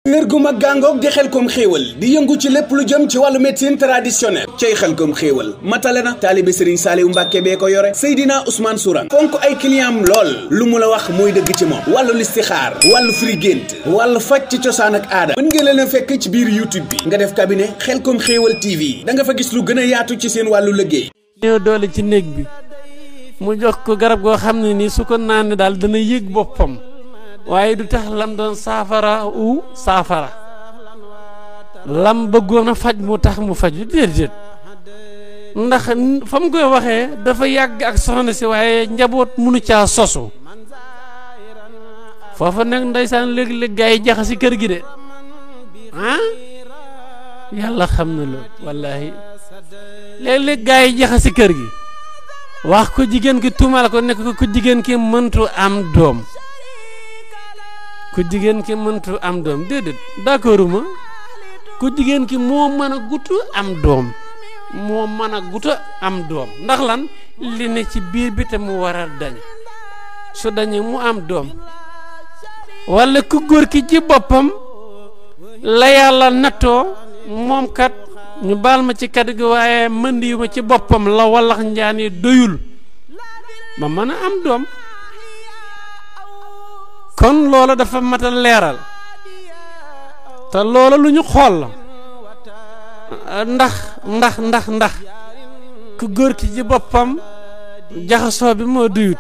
kër gu mag gàngoog di Xelcom xéewal di yëngu ci lépp lu jëm ci wàllu médecine traditionnelle cay Xelcom xéewal matale na taalibe Serigne Saliou Mbacke bee ko yore Seydina Ousmane Sourang fonk ay clientam lool lu mu la wax mooy dëgg ci moom wàllu listixaar wàllu firi gént wàllu faj ci cosaan ak aada mën ngeen leen a fekk ci biir YouTube bi nga def cabinet Xelcom xéewal TV da nga fa gis lu gën a yaatu ci seen wàllu liggéey. ñëw doole ci néeg bi mu jox ko garab goo xam ne nii su ko naan daal dana yëg boppam waaye du tax lam doon saafara lam bëggoon a faj mu tax mu faju déedéet ndax fa mu koy waxee dafa yàgg ak soxna si waaye njaboot mënu caa sosu foofa nag ndeysaan léeg-léeg gaa yi jaxasi kër gi de yàlla xam na loolu wallaahi léeg-léeg gaa yi jaxasi kër gi wax ko jigéen ki tuumal ko nekk ko jigéen ki mëntu am doom ku jigéen ki mëntu am doom déedéet d'accorduma ku jigéen ki moo mën a gutu am doom ndax lan li ne ci biir bi te mu war a dañ su dañee mu am doom walla ku góor ki ci boppam la yàlla nattoo moom kat ñu baal ma ci kat gi waaye mën yu ma ci boppam la wallax njaan yi doyul ma mën a am doom kon loola dafa matal leeral te loola lu ñu xool la ndax ku góor ki ci boppam jaxasoo bi moo duyut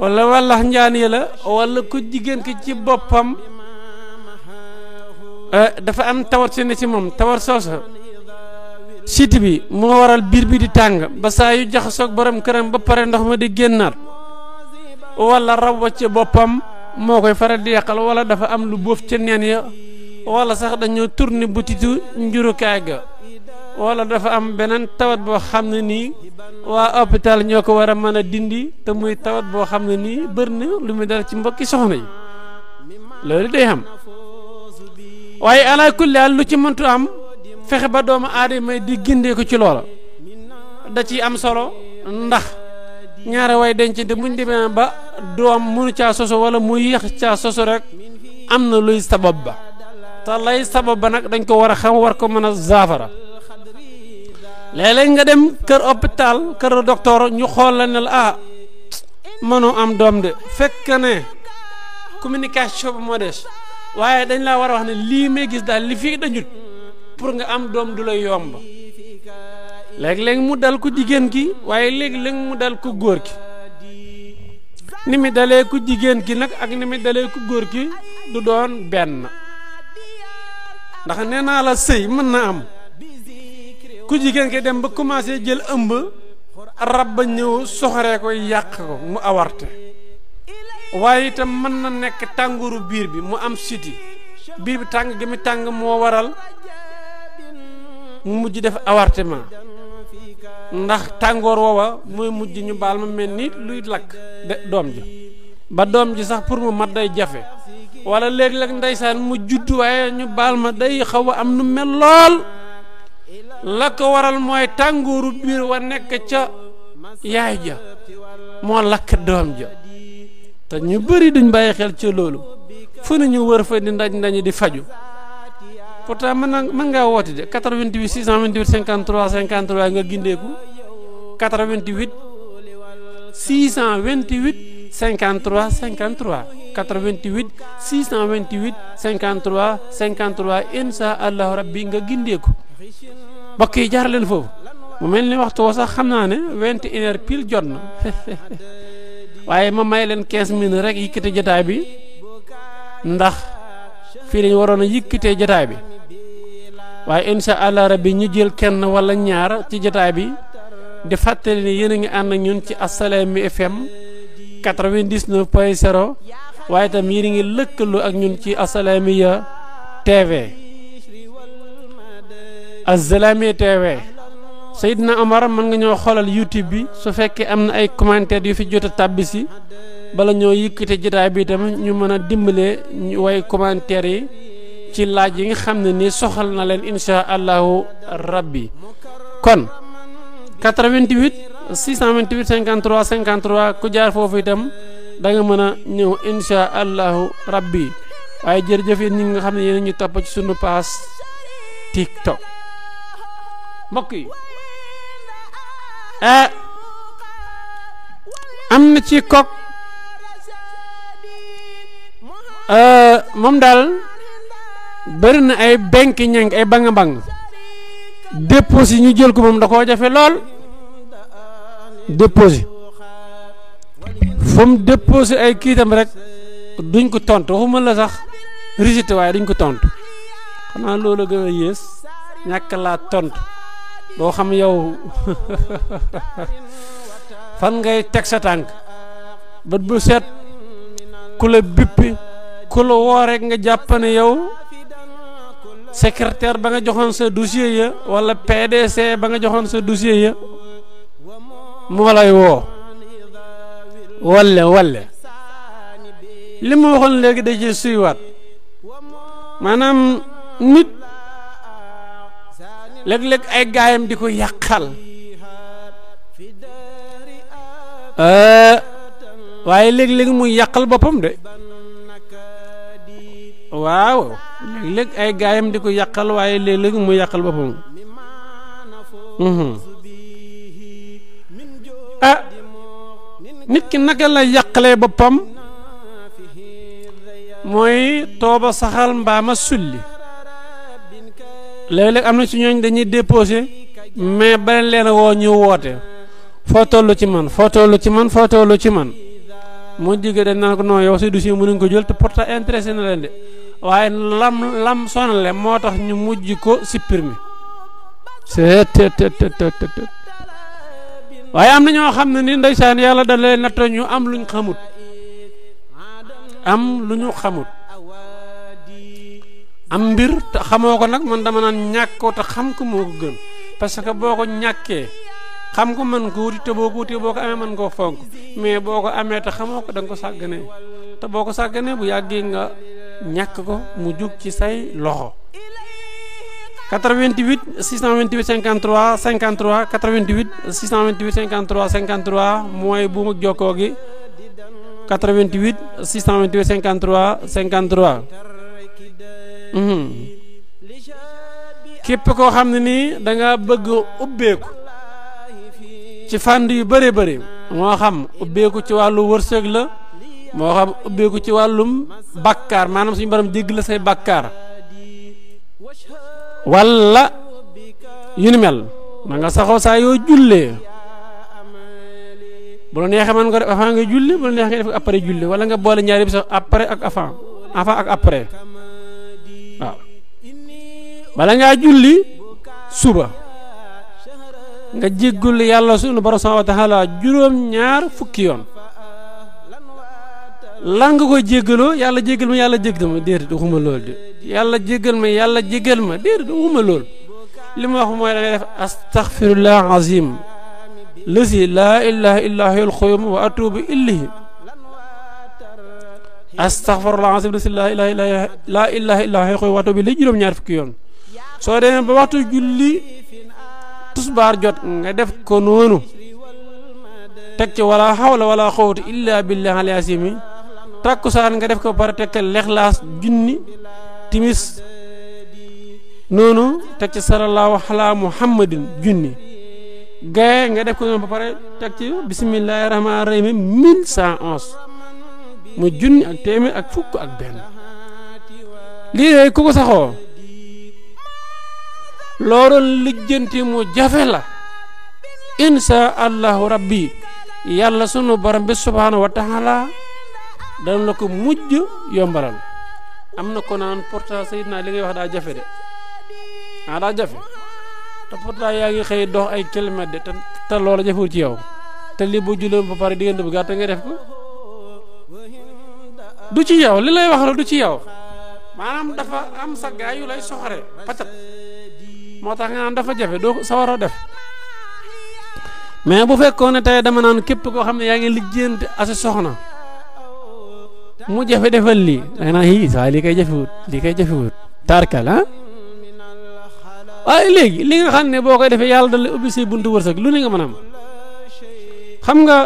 wala wallax njaan yi la wala ku jigéen ki ci boppam dafa am tawat si ne ci moom tawat soosa siti bi moo waral biir bi di tàng ba saa yu jaxasoog borom këram ba pare ndox ma di génnaat wala rab wa ci boppam moo koy faral di yàqal wala dafa am lu boof ca neen ya wala sax dañoo tourné butitu njurukaay ga wala dafa am beneen tawat boo xam ne nii waa hôpital ñoo ko war a mën a dindi te muy tawat boo xam ne nii bëri na lu muy dal ci mbokki soxna yi loolu day xam waaye ala kulli haal lu ci mëntu am fexe ba doomu aadama di gindee ko ci loola da ciy am solo ndax ñaare way denc de buñ demee ba doom mënu caa soso wala mu yéex caa soso rek am na luy sabab ba te lay sabab ba nag dañ ko war a xam war ko mën a zaafara léeg-léeg nga dem kër hôpital kër docteur ñu xool la ne la mënoo am doom de fekk ne communication bi moo des waaye dañ laa war a wax ne lii may gis daal li fii dañut pour nga am doom du lay yomb léeg-léeg mu dal ku jigéen ki waaye léeg-léeg mu dal ku góor ki ni mi dalee ku jigéen ki nag ak ni mi dalee ku góor ki du doon benn ndax nee naa la sëy mën na am ku jigéen ki dem ba commencé jël ëmb rab ba ñëw soxoree ko yàq ko mu awarte waaye itam mën na nekk tàngooru biir bi mu am siti biir bi tàng gi mi tàng moo waral mu mujj def avortement ndax tàngoor woowa mooy mujj ñu baal ma mel ni luy lakk de doom ji ba doom ji sax pour mu mat day jafe wala léeg-léeg ndeysaan mu judd waaye ñu baal ma day xaw a am nu mel lool la ko waral mooy tàngooru biir wa nekk ca yaay ja moo lakk doom ja te ñu bëri duñ bàyyi xel ci loolu fu ne ñu wër fa di ndañ di faju pourtant mën ngaa woote de 88 628 53 53 nga gindeeku 88 628 53 53 88 628 53 53 insha allahu rabbi nga gindeeku mbokk yi jaar leen foofu mu mel ni waxtu woo sax xam naa ne 21h pile jot na waaye ma may leen 15 minutes rek yëkkate jotaay bi ndax fii lañu waroon a yëkkatee jotaay bi waaye insha allah rabbi ñu jël kenn wala ñaar ci jotaay bi di fàttali ne yéen a ngi ànd ak ñun ci Assalaamy FM 99.0 waaye itam yéen a ngi lëkkaloo ak ñun ci Assalaamy TV Assalaamy TV Seydina Omar mën nga ñoo xoolal YouTube bi su fekkee am na ay commentaires yu fi jot a tàbbi si bala ñoo yëkkate jotaay bi itam ñu mën a dimbalee way commentaires yi ci laaj yi nga xam ne nii soxal na leen insha allahu rabbi kon 88 628 53 53 ku jaar foofu itam da nga mën a ñëw insha allahu rabbi waaye jërëjëf yéen ñi nga xam ne yéen ñu topp ci sunu paas TikTok mbokk yi am na ci kok moom daal bëri na ay benk ñang ay banga bang déposé ñu jël ko moom da koo jafe lool déposé fu mu déposé ay kiitam rek duñ ko tontu waxuma la sax rejeté waaye duñ ko tontu xanaa loolu gën a yées ñàkk laa tontu doo xam yow fan ngay teg sa tànk bët bu set ku la bippi ku la woo rek nga jàpp ne yow secrétaire ba nga joxoon sa dossier ya wala PDC ba nga joxoon sa dossier ya moo lay woo walle li ma waxoon léegi da ci suywaat maanaam nit léeg-léeg ay gaayam di ko yàqal waaye léeg-léeg muy yàqal boppam de waaw léeg-léeg ay gaayam di ko yàqal waaye léeg-léeg muy yàqal boppam nit ki naka la yàqalee boppam mooy tooba saxal mbaama sulli léeg-léeg am na ci ñooñ dañuy déposé mais ba leen woo ñu woote foo tollu ci man foo tollu ci man foo tollu ci man moo jigée dañ naan ko non yow si dossier mënuñ ko jël te pourtant intéressé na leen de waaye lam sonale moo tax ñu mujj ko supprimer c'est waaye am na ñoo xam ne ni ndeysaan yàlla da leen natt ñu am luñ xamut am mbir te xamoo ko nag man dama naan ñàkk ko te xam ko moo ko gën parce que boo ko ñàkkee xam ko mën ko wuti te boo ko wutee boo ko amee mën koo fonk mais boo ko amee te xamoo ko da nga ko sàgganee te boo ko sàgganee bu yàggee nga ñàkk ko mu jug ci say loxo 88 628 53 53 88 628 53 53 mooy bu mag jokkoo gi 88 628 53 53 képp koo xam ne nii da nga bëgg ubbeeku ci fànn yu bëree bëri moo xam ubbeeku ci wàllu wërsëg la moo xam ubbeeku ci wàllum bakkaar maanaam suñu borom jégg la say bakkaar walla yu ni mel na nga saxoo saa yoo jullee bu la neexee mën nga def avant nga julli bu la neexee nga def après julli wala nga boole ñaari bi sax après ak avant ak après waaw bala ngaa julli suba nga jéggul yàlla sunu borom subhanahu wa ta'ala juróom-ñaar fukki yoon lan nga koy jéggaloo yàlla jéggal ma yàlla jéggal ma déedéet waxuma lool de yàlla jéggal ma yàlla jéggal ma déedéet waxuma lool li ma wax mooy da ngay def astaghfirullah azim lazi laa ilaha illa huwal qayyum wa atubu ilayhi astaghfirullah azim lazi laa ilaha illa huwal qayyum wa atubu ilayhi juróom-ñaar fukki yoon soo demee ba waxtu julli tusbaar jot nga def ko noonu teg ci wala hawla wala quwwata illa billahi al-azim takkusaan nga def ko pare teg ci lexlaas junni timis noonu teg ci sallallahu ala muhammadin junni gaye nga def ko noonu ba pare teg ci bismillahir rahmanir rahim 1111 mu junni ak téeméer ak fukk ak benn lii ku ko saxoo loolu lijjanti mu jafe la insha allahu rabbi yàlla sunu borom bi subhanahu wa ta'ala dana la ko mujj yombalal am na ko naan pourtant Seydina li ngay wax daa jafe de daa jafe te pourtant yaa ngi xëy dox ay kilomètres de te loolu jafewul ci yow te lii bu julloon ba pare diggante bu gàtt nga def ko du ci yow li lay wax la du ci yow maanaam dafa am sa gaay yu lay soxore patat moo tax nga naan dafa jafe doo sawaroo def mais bu fekkoon ne tey dama naan képp koo xam ne yaa ngi lijjanti asi soxna mu jafe defal lii danga naan hii saa lii kay jafewut tarkal waaye léegi li nga xam ne boo koy defee yàlla da lay ubbi say buntu wërsëg lu ne nga mën a am xam nga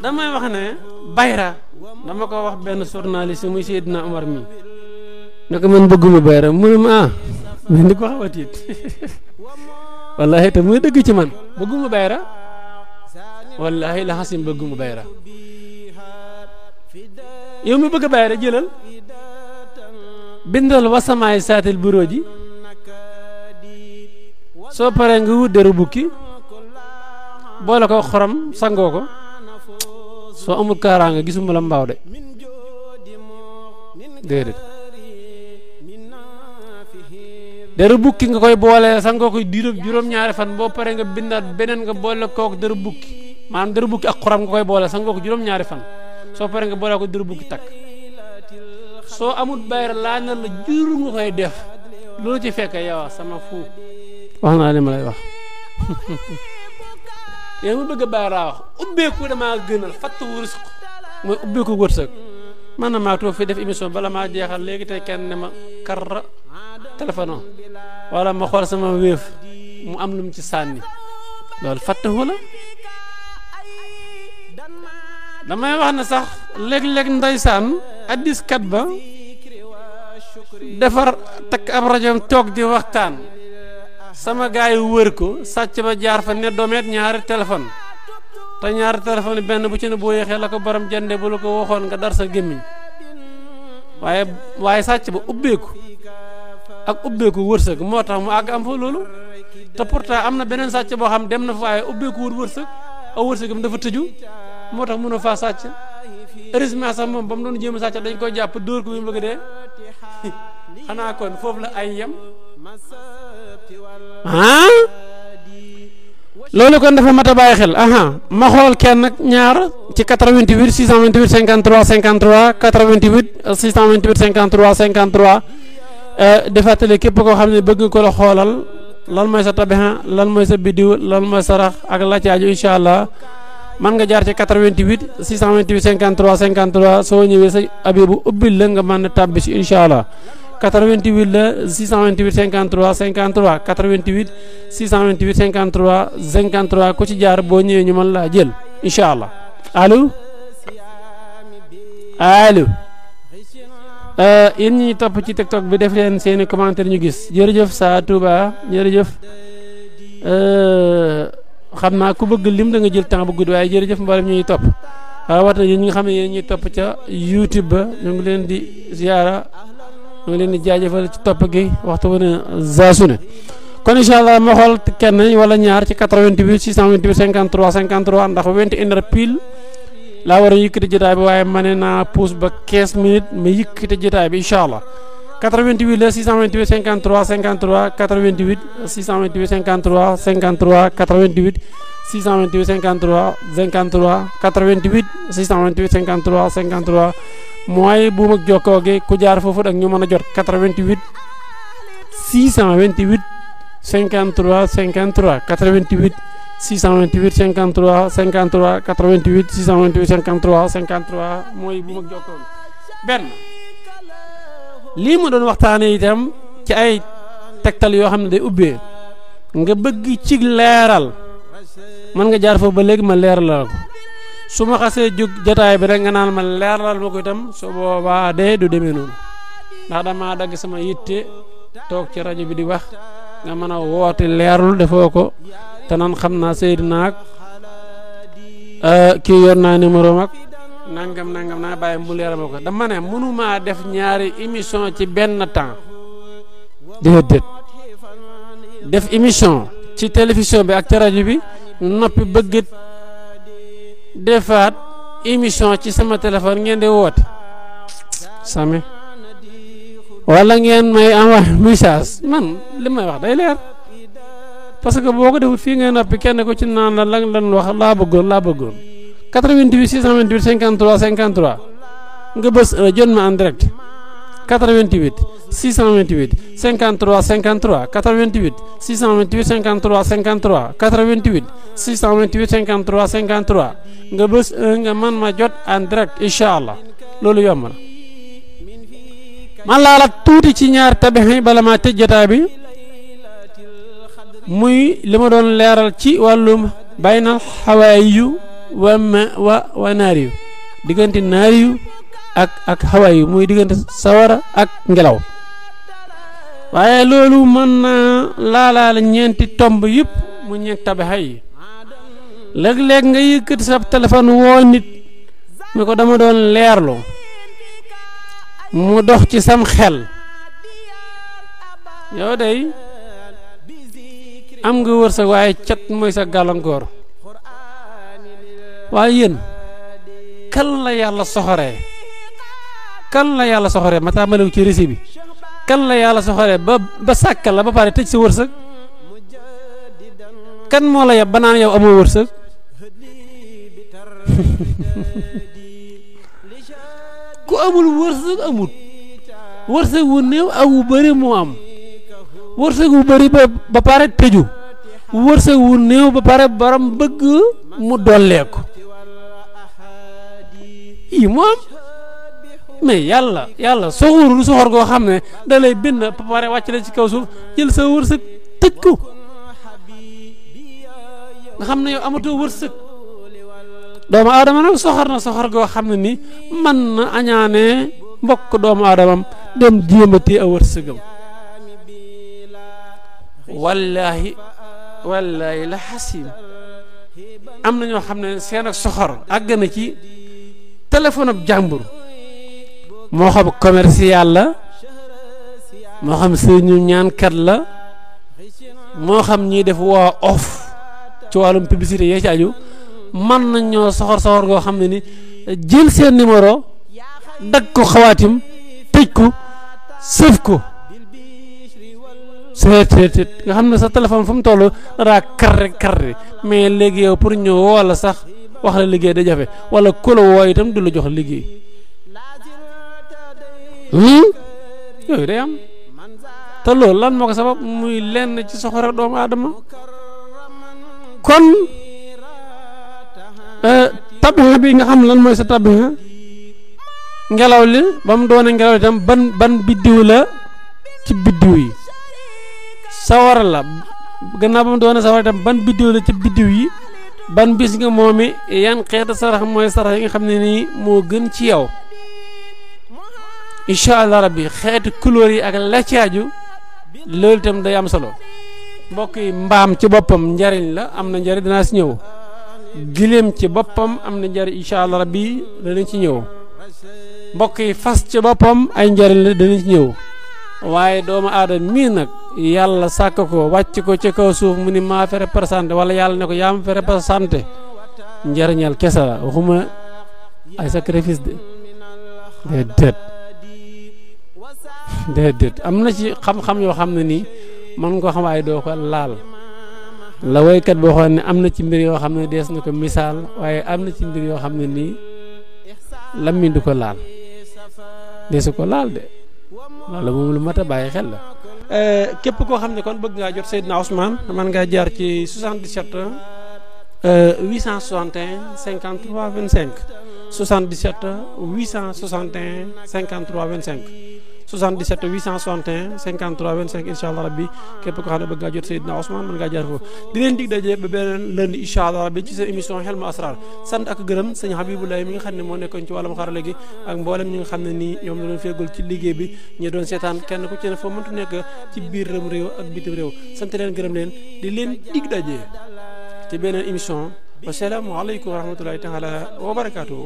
damay wax ne bayra dama ko wax benn journaliste muy Seydina Omar mi ne ko man bëgguma bayra mu ne ma mais ni ko xaw a tiit wallahi te muy dëgg ci man bëgguma bayra wallahi la xasim bëgguma bayra yow mi bëgg bayra jëlal bindal wasamaay saatil bureau ji soo paree nga wut deru bukki boole ko xorom sangoo ko soo amul kaaraanga gisuma la mbaaw de déedéet deru bukki nga koy boole sangoo koy diirub juróom-ñaari fan boo paree nga bindaat beneen nga boole kook deru bukki maanaam deru bukki ak xorom nga koy boole sangoo ko juróom-ñaari fan soo paree nga boole ko deru bukki takk soo amul bayra laa na la jur nga koy def loolu ci fekk yow sama fu wax naa li ma lay wax yow mu bëgg a bayra wax ubbeeku damaa gënal fatt wurus mooy ubbeeku wërsëg man na maa toog fi def émission bala maa jeexal léegi tey kenn ne ma karra téléphone wala ma xool sama wéef mu am lu mu ci sànni loolu fatt wala damay wax ne sax léeg-léeg ndeysaan addis kat ba defar takk ab rajoom toog di waxtaan sama gaay yu wër ko sàcc ba jaar fa ne domet ñaari téléphone te ñaari téléphone benn bu ci ne boo yéexee la ko borom jënde bu la ko waxoon nga dar sa gémmiñ waaye sàcc ba ubbeeku ak ubbeeku wërsëg moo tax mu àgg am fa loolu te pourtant am na beneen sàcc boo xam dem na fa waaye ubbeeku wut wërsëg aw wërsëgam dafa tëju moo tax mënoo faa sàcc heureusement sax moom ba mu doon jéem a sàcc dañ ko jàpp dóor ko bi mu bëgg dee xanaa kon foofu la ay yem loolu kon dafa mat a bàyyi xel ma xool kenn nag ñaar ci 88 628 53 53 88 628 53 53 di fàttali képp koo xam ne bëgg ko la xoolal lan mooy sa tabixa lan mooy sa biddiw lan mooy sa rax ak la caaju incha allah man nga jaar ci 88 628 53 53 soo ñëwee sa abibu ubbil la nga mën a tàbbi si incha allah 88 la 628 53 53 88 628 53 53 ku ci jaar boo ñëwee ñu mën laa jël incha allah allo yéen ñi topp ci TikTok bi def leen seeni commentaire ñu gis jërëjëf Sa Touba jërëjëf xam naa ku bëgg lim da nga jël temps bu gudd waaye jërëjëf mboolem ñuy topp wat na yéen ñi nga xam ne yéen ñuy topp ca YouTube ba ñu ngi leen di ziara ñu ngi leen di jaajëfal ci topp gi waxtu bu ne zaasu ne kon incha allah ma xool kenn wala ñaar ci 88 628 53 53 ndax 21h pile laa war a yëkkati jotaay bi waaye ma ne naa pousse ba 15 minutes ma yëkkati jotaay bi incha allah 88 la 628 53 53 88 628 53 53 88 628 53 53 88 628 53 53 mooy bu mag jokkoo gi ku jaar foofu ak ñu mën a jot 88 628 53 53 88 628 53 53 88 628 53 53 mooy bu mag jokkoo gi benn lii ma doon waxtaane itam ci ay tegtal yoo xam ne day ubbee nga bëgg ci leeral mën nga jaar foofu ba léegi ma leeralal ko su ma xasee jóg jotaay bi rek nga naan ma leeralal ma ko itam su boobaa de du demee noonu ndax damaa dagg sama yitte toog ci rajo bi di wax nga mën a woote leerul defoo ko te nan xam naa Seydina ak kii yor naa numéro mag nangam naa bàyyi mu leeral ma ko dama ne mënumaa def ñaari émission ci benn temps déedéet def émission ci télévision bi ak ci rajo bi noppi bëgg defaat émission ci sama téléphone ngeen di woote sami wala ngeen may envoyé message man li may wax day leer parce que boo ko defut fii ngay noppi kenn ko ci naan la lan wax laa bëggoon 88 628 53 53 nga bës jot ma en direct 88 628 53 53 88 628 53 53 88 628 53 53 nga bës nga man ma jot en direct incha allah loolu yomb na man laala tuuti ci ñaar tabixi bala maa tëj jotaay bi muy li ma doon leeral ci wàllum baynal xawaayu wa naariyu diggante naariyu ak xawaayu muy diggante sawara ak ngelaw waaye loolu mën na laalaale ñeenti tomb yëpp mu ñeent tabaxa yi léeg-léeg nga yëkkati sa téléphone woo nit mi ko dama doon leerlu mu dox ci sam xel yow day am nga wërsëg waaye cat mooy sa gàllankoor waaye yéen kan la yàlla soxoree ma tàmbale ci récit bi kan la yàlla soxoree ba sàkkal la ba pare tëj sa wërsëg kan moo la yab ba naan yow amoo wërsëg ku amul wërsëg amut wërsëg wu néew ak wu bëri moo am wërsëg wu bëri ba pare tëju wërsëg wu néew ba pare borom bëgg mu dolleeku yi moo am mais yàlla soxorul soxor goo xam ne da lay bind ba pare wàcc la ci kaw suuf jël sa wërsëg tëj ko nga xam ne yow amatoo wërsëg doomu aadama nag soxor na soxor goo xam ne ni man na añaane mbokk doomu aadamam dem jéemati a wërsëgam wallahi la xasim am na ñoo xam ne seen ak soxor àgg na ci téléphone ab jàmbur moo xam commercial la moo xam sëñu ñaankat la moo xam ñiy def waa off ci wàllum publicité yee ci aju man nañ ñoo soxor goo xam ne ni jël seen numéro dag ko xawaatim tëj ko sëf ko seet nga xam ne sa téléphone fu mu toll daraa karre mais léegi yow pour ñëw wala sax wax la liggéey da jafe wala ku la woo itam du la jox liggéey yooyu day am te loolu lan moo ko sabab muy lenn ci soxor doomu aadama kon tabixa bi nga xam lan mooy sa tabixa ngelaw li ba mu doone ngelaw li itam ban biddiw la ci biddiw yi sawara la gannaaw ba mu doone sawara itam ban biddiw la ci biddiw yi ban bis nga moomi yan xeetu sarax mooy sarax yi nga xam ne nii moo gën ci yow incha allah rabbi xeetu couleur yi ak la caaju loolu itam day am solo mbokk yi mbaam ci boppam njariñ la am na njariñ danaa si ñëw giléem ci boppam am na njariñ incha allah rabbi danañ ci ñëw mbokk yi fas ci boppam ay njariñ la danañ ci ñëw waaye doomu aadama mii nag yàlla sàkk ko wàcc ko ci kaw suuf mu ni maa fi représenté wala yàlla ne ko yaa ma fi représenté njariñal kese la waxuma ay sacrifice de déedéet am na ci xam-xam yoo xam ne nii mën nga ko xam waaye doo ko laal la woykat boo xam ne am na ci mbir yoo xam ne dees na ko misaal waaye am na ci mbir yoo xam ne nii lammi du ko laal deesu ko laal de loolu moom lu mat a bàyyi xel la. képp koo xam ne kon bëgg ngaa jot Seydina Ousmane man ngaa jaar ci 77 861 53 25 77 861 53 25 77 861 53 25 incha allah rabbi képp koo xam ne bëgg ngaa jot Seydina Ousmane mën ngaa jaar foofu di leen dig daje ba beneen lundi incha allah rabbi ci seen émission Hilmul Asrar sant ak gërëm sëñ Habibulaay mi nga xam ne moo nekkoon ci wàllum xarala gi ak mboolem ñi nga xam ne nii ñoom la doon feegul ci liggéey bi ñu doon seetaan kenn ku ci ne foo mëntu nekk ci biir réew ak bitim réew sant leen gërëm leen di leen dig daje ci beneen émission wasalaamu aleykum wa rahmatullahi taala wa barakaatuhu.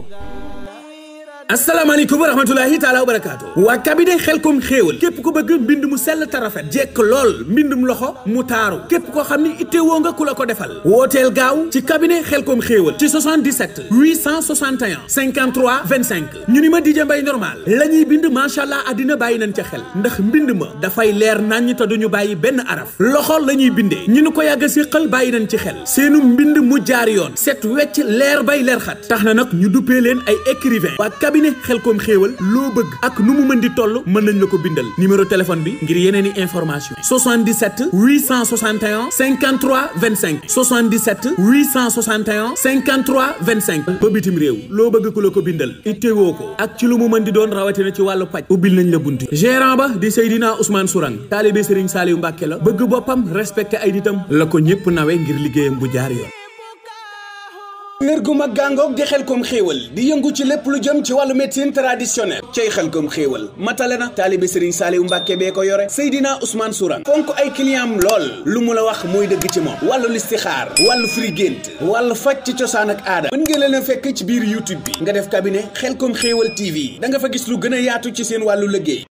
asalaamaaleykum wa rahmatulahi taala wa barakaatu waa cabinet xelkom xéewal képp ku bëgg mbind mu sell ta rafet jekk lool mbindum loxo mu taaru képp koo xam ni ittewoo nga ku la ko defal wooteel gaaw ci cabinet xelkom xéewal ci 77 861 53 25 ñu ni ma DJ Mbaye normal la ñuy bind macha allah addina bàyyi nañ ca xel ndax mbind ma dafay leer naññ te duñu bàyyi benn araf loxo la ñuy bindee ñu ni ko yàgg a séqal bàyyi nañ ci xel seenu mbind mu jaar yoon set wecc leer bay leer xat tax na nag ñu duppee leen ay écrivain waa cabinet xelkom xéewal loo bëgg ak nu mu mën di toll mën nañ la ko bindal numéro téléphone bi ngir yeneen i information 77 861 53 25 77 861 53 25 ba bitim réew loo bëgg ku la ko bindal ittewoo ko ak ci lu mu mën di doon rawatina ci wàllu paj ubbil nañ la bunti gérant ba di Seydina Ousmane Sourang taalibe Serigne Saliou Mbacke la bëgg boppam respecté ay nitam la ko ñëpp nawe ngir liggéeyam bu jaar yoon kër gu mag gàngoog di Xelkom xéewal di yëngu ci lépp lu jëm ci wàllu médecine traditionnelle cay Xelkom xéewal matale na taalibe Serigne Saliou Mbacke bee ko yore Seydina Ousmane Sourang fonk ay client am lool lu mu la wax mooy dëgg ci moom wàllu listixaar wàllu firi gént wàllu faj ci cosaan ak aada mën ngeen leen a fekk ci biir YouTube bi nga def cabinet Xelkom xéewal TV da nga fa gis lu gën a yaatu ci seen wàllu liggéey